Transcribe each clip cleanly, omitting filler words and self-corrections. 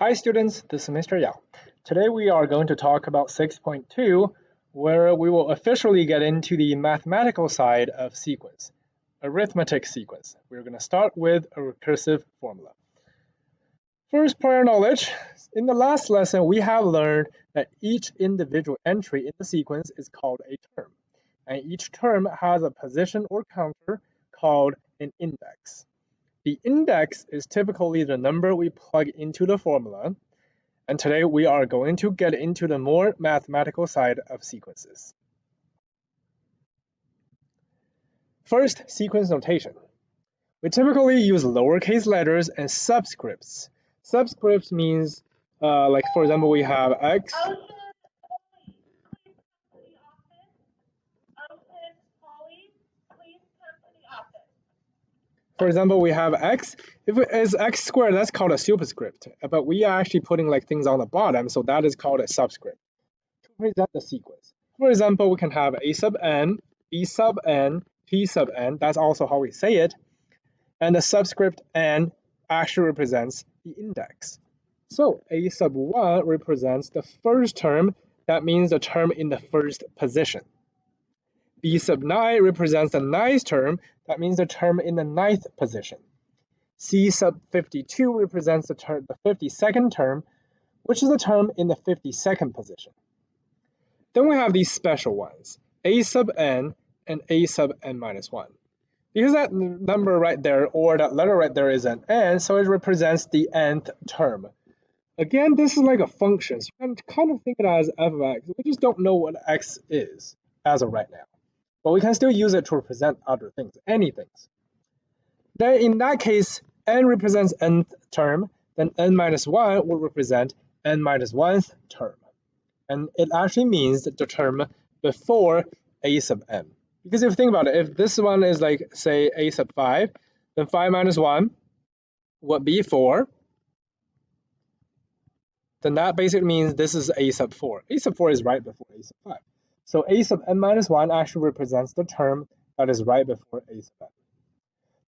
Hi students, this is Mr. Yao. Today we are going to talk about 6.2, where we will officially get into the mathematical side of sequence, arithmetic sequence. We're going to start with a recursive formula. First, prior knowledge. In the last lesson, we have learned that each individual entry in the sequence is called a term, and each term has a position or counter called an index. The index is typically the number we plug into the formula, and today we are going to get into the more mathematical side of sequences. First, sequence notation. We typically use lowercase letters and subscripts. Subscripts means, like for example, we have x. For example, we have x. If it is x squared, that's called a superscript. But we are actually putting like things on the bottom, so that is called a subscript to present the sequence. For example, we can have a sub n, b sub n, t sub n. That's also how we say it. And the subscript n actually represents the index. So a sub 1 represents the first term. That means the term in the first position. B sub 9 represents the ninth term. That means the term in the ninth position. C sub 52 represents the 52nd term, which is the term in the 52nd position. Then we have these special ones, a sub n and a sub n minus 1. Because that number right there, or that letter right there is an n, so it represents the nth term. Again, this is like a function, so you can kind of think of it as f of x. We just don't know what x is as of right now. But we can still use it to represent other things, any things. Then in that case, n represents nth term, then n minus 1 will represent n minus 1th term. And it actually means the term before a sub n. Because if you think about it, if this one is like, say, a sub 5, then 5 minus 1 would be 4. Then that basically means this is a sub 4. A sub 4 is right before a sub 5. So a sub n minus 1 actually represents the term that is right before a sub n.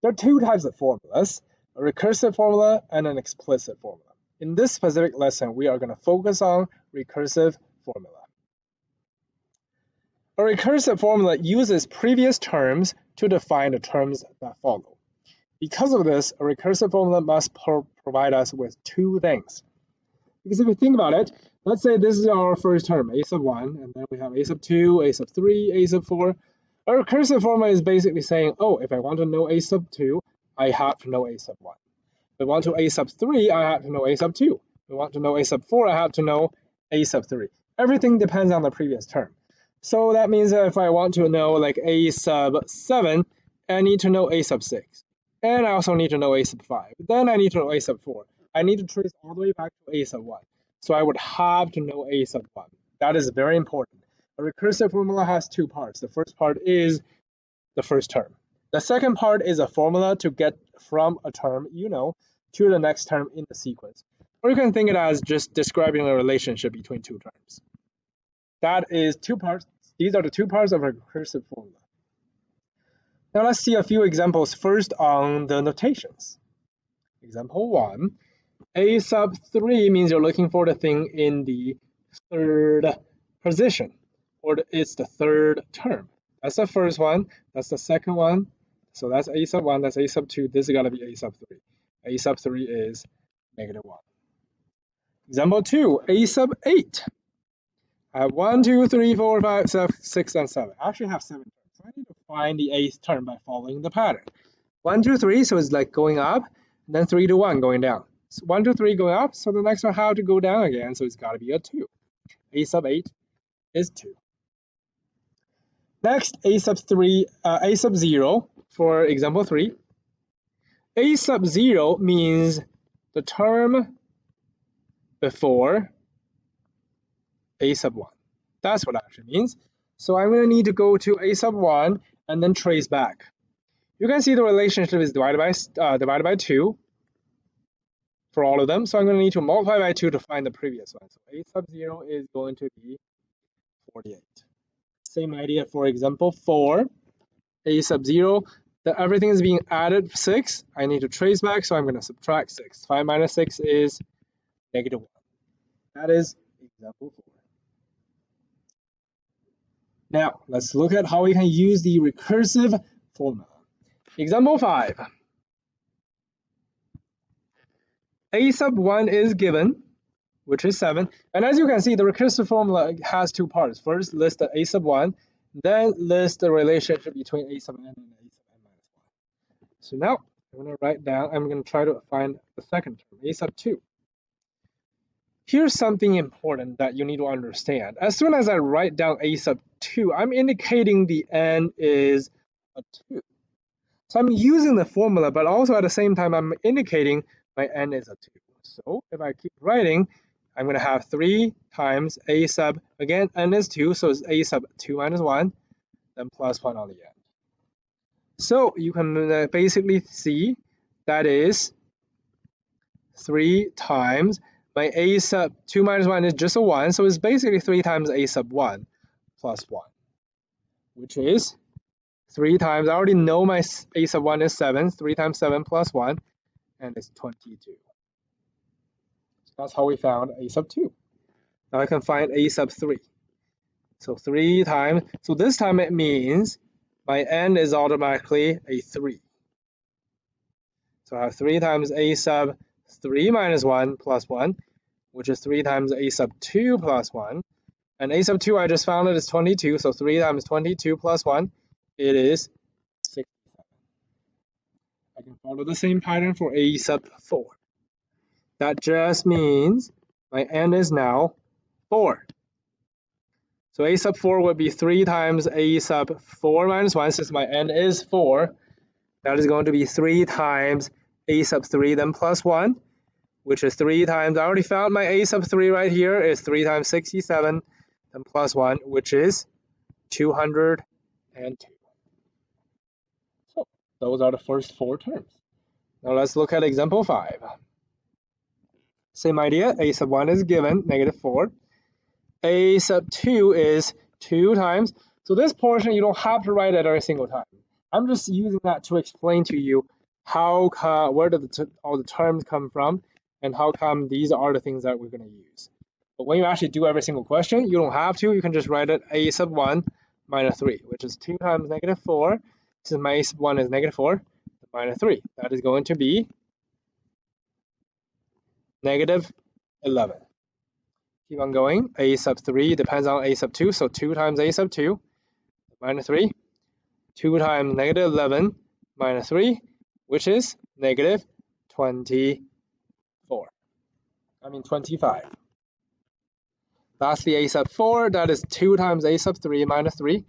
There are two types of formulas, a recursive formula and an explicit formula. In this specific lesson, we are going to focus on recursive formula. A recursive formula uses previous terms to define the terms that follow. Because of this, a recursive formula must provide us with two things. Because if you think about it, let's say this is our first term, a sub 1, and then we have a sub 2, a sub 3, a sub 4. A recursive formula is basically saying, oh, if I want to know a sub 2, I have to know a sub 1. If I want to a sub 3, I have to know a sub 2. If I want to know a sub 4, I have to know a sub 3. Everything depends on the previous term. So that means that if I want to know like a sub 7, I need to know a sub 6. And I also need to know a sub 5. Then I need to know a sub 4. I need to trace all the way back to a sub 1. So I would have to know a sub 1. That is very important. A recursive formula has two parts. The first part is the first term. The second part is a formula to get from a term you know to the next term in the sequence. Or you can think it as just describing a relationship between two terms. That is two parts. These are the two parts of a recursive formula. Now let's see a few examples first on the notations. Example 1. A sub 3 means you're looking for the thing in the third position, or it's the third term. That's the first one, that's the second one. So that's a sub 1, that's a sub 2, this is going to be a sub 3. A sub 3 is negative 1. Example 2, a sub 8. I have 1, 2, 3, 4, 5, 6, and 7. I actually have 7 terms, so I need to find the 8th term by following the pattern. 1, 2, 3, so it's like going up, and then 3 to 1 going down. So 1, 2, 3 going up, so the next one have to go down again, so it's got to be a 2. A sub 8 is 2. Next, a sub 0 for example 3. A sub 0 means the term before a sub 1. That's what it actually means. So I'm going to need to go to a sub 1 and then trace back. You can see the relationship is divided by 2 for all of them. So I'm going to need to multiply by 2 to find the previous one. So a sub 0 is going to be 48. Same idea for example 4. A sub 0, everything is being added 6. I need to trace back, so I'm going to subtract 6. 5 minus 6 is -1. That is example 4. Now, let's look at how we can use the recursive formula. Example 5. A sub 1 is given, which is 7. And as you can see, the recursive formula has two parts. First, list the A sub 1, then list the relationship between A sub n and A sub n minus 1. So now, I'm going to write down, I'm going to try to find the second term, A sub 2. Here's something important that you need to understand. As soon as I write down A sub 2, I'm indicating the n is a 2. So I'm using the formula, but also at the same time, I'm indicating my n is a 2. So if I keep writing, I'm going to have 3 times A sub, again, n is 2, so it's A sub 2 minus 1, then plus 1 on the end. So you can basically see that is 3 times, my A sub 2 minus 1 is just a 1, so it's basically 3 times A sub 1 plus 1, which is 3 times, I already know my A sub 1 is 7, 3 times 7 plus 1, and it's 22. So that's how we found A sub 2. Now I can find A sub 3. So 3 times, so this time it means my n is automatically a 3. So I have 3 times A sub 3 minus 1 plus 1, which is 3 times A sub 2 plus 1. And A sub 2, I just found it is 22, so 3 times 22 plus 1, it is 67. I can follow the same pattern for A sub 4. That just means my n is now 4. So A sub 4 would be 3 times A sub 4 minus 1, since my n is 4. That is going to be 3 times A sub 3, then plus 1, which is 3 times, I already found my A sub 3 right here, is 3 times 67, then plus 1, which is 202. So those are the first 4 terms. Now let's look at example 5. Same idea, A sub 1 is given, -4. A sub 2 is 2 times. So this portion, you don't have to write it every single time. I'm just using that to explain to you where did all the terms come from, and how come these are the things that we're going to use. But when you actually do every single question, you don't have to. You can just write it A sub 1 minus 3, which is 2 times -4. Since my A sub 1 is -4, minus 3. That is going to be -11. Keep on going. A sub 3 depends on A sub 2, so 2 times A sub 2 minus 3. 2 times -11 minus 3, which is -24. 25. Lastly, A sub 4, that is 2 times A sub 3 minus 3.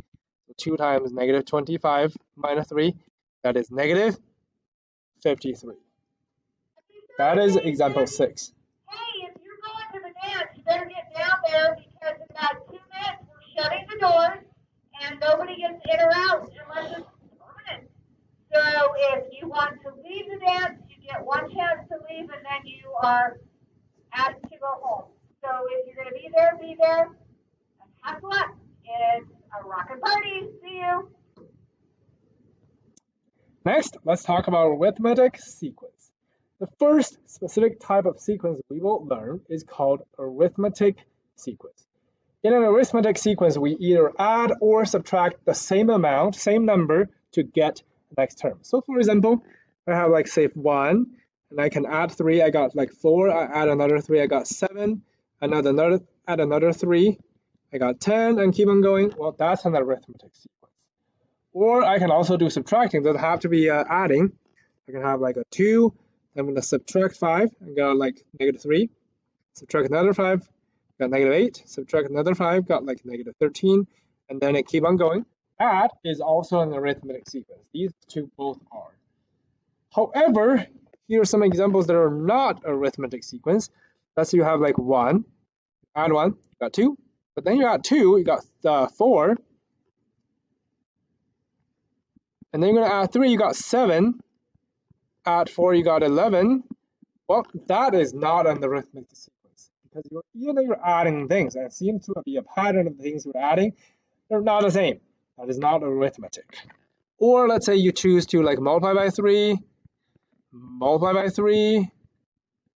2 times -25 minus 3, that is -53. That is example 6. Hey, if you're going to the dance, you better get down there, because in about 2 minutes we're shutting the doors and nobody gets in or out unless it's permanent. So if you want to leave the dance, you get one chance to leave, and then you are asked to go home. So if you're going to be there, be there. And have luck. It's a rockin' party. See you. Next, let's talk about arithmetic sequence. The first specific type of sequence we will learn is called arithmetic sequence. In an arithmetic sequence, we either add or subtract the same amount, same number, to get the next term. So for example, I have like say 1, and I can add 3, I got like 4, I add another 3, I got 7, add another 3, I got 10, and keep on going. Well, that's an arithmetic sequence. Or I can also do subtracting, doesn't have to be adding. I can have like a 2, I'm going to subtract 5, I got like -3, subtract another 5, got -8, subtract another 5, got like -13, and then it keep on going. That is also an arithmetic sequence. These two both are. However, here are some examples that are not arithmetic sequence. Let's say you have like 1, add 1, you got 2, but then you got 2, you got 4, and then you're going to add 3, you got 7, add 4, you got 11. Well, that is not an arithmetic sequence, because even though you're adding things, and it seems to be a pattern of things you're adding, they're not the same. That is not arithmetic. Or let's say you choose to like multiply by 3,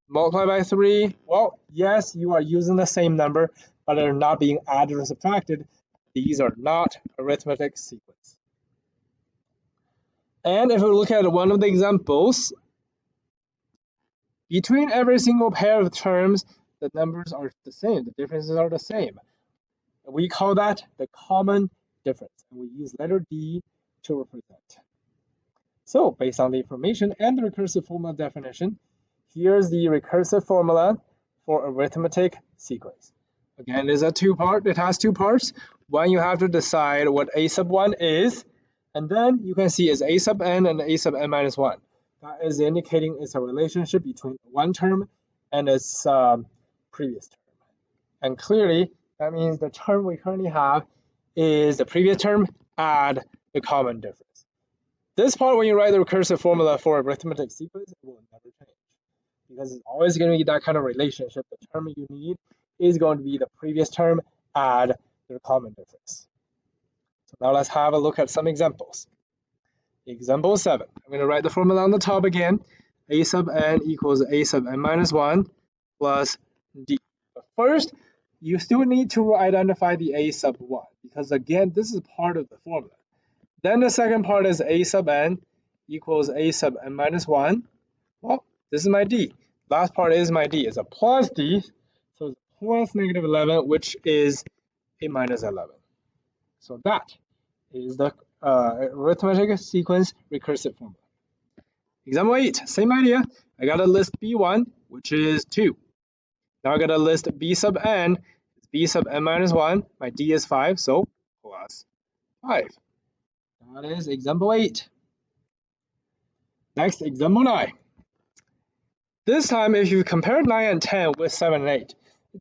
multiply by 3. Well, yes, you are using the same number, but they're not being added or subtracted. These are not arithmetic sequence. And if we look at one of the examples, between every single pair of terms, the numbers are the same, the differences are the same. We call that the common difference, and we use letter D to represent. So based on the information and the recursive formula definition, here's the recursive formula for arithmetic sequence. Again, it has two parts. One, you have to decide what a sub 1 is, and then you can see is a sub n and a sub n minus 1. That is indicating it's a relationship between one term and its previous term. And clearly, that means the term we currently have is the previous term, add the common difference. This part, when you write the recursive formula for arithmetic sequence, it will never change, because it's always going to be that kind of relationship. The term you need is going to be the previous term, add the common difference. So now let's have a look at some examples. Example 7. I'm going to write the formula on the top again. A sub n equals a sub n minus 1 plus d. But first, you still need to identify the a sub 1, because again, this is part of the formula. Then the second part is a sub n equals a sub n minus 1. Well, this is my d. Last part is my d. It's a plus d, so it's plus negative 11, which is a minus 11. So that is the arithmetic sequence recursive formula. Example 8, same idea. I got to list b1, which is 2. Now I got to list b sub n. It's b sub n minus 1. My d is 5, so plus 5. That is example 8. Next, example 9. This time, if you compare 9 and 10 with 7 and 8,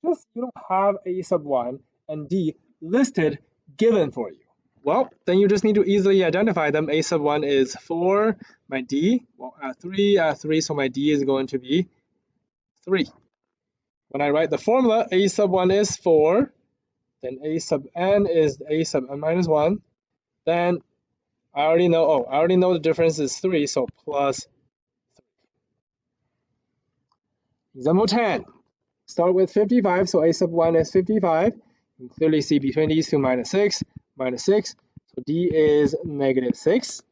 you don't have a sub 1 and d listed given for you. Well, then you just need to easily identify them. A sub 1 is 4, my d, well, add 3, so my d is going to be 3. When I write the formula, a sub 1 is 4, then a sub n is a sub n minus 1, then I already know the difference is 3, so plus 3. Example 10. Start with 55, so a sub 1 is 55. You can clearly see between these two minus 6, so d is negative 6.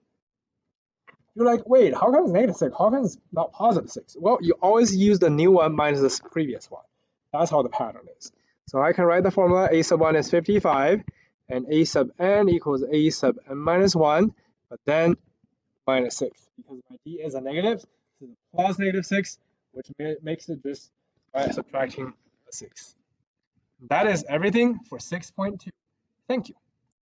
You're like, wait, how come it's negative 6? How come it's not positive 6? Well, you always use the new one minus the previous one. That's how the pattern is. So I can write the formula, a sub 1 is 55, and a sub n equals a sub n minus 1, but then minus 6, because my d is a negative, so it's plus negative 6, which makes it just by subtracting a 6. That is everything for 6.2. Thank you.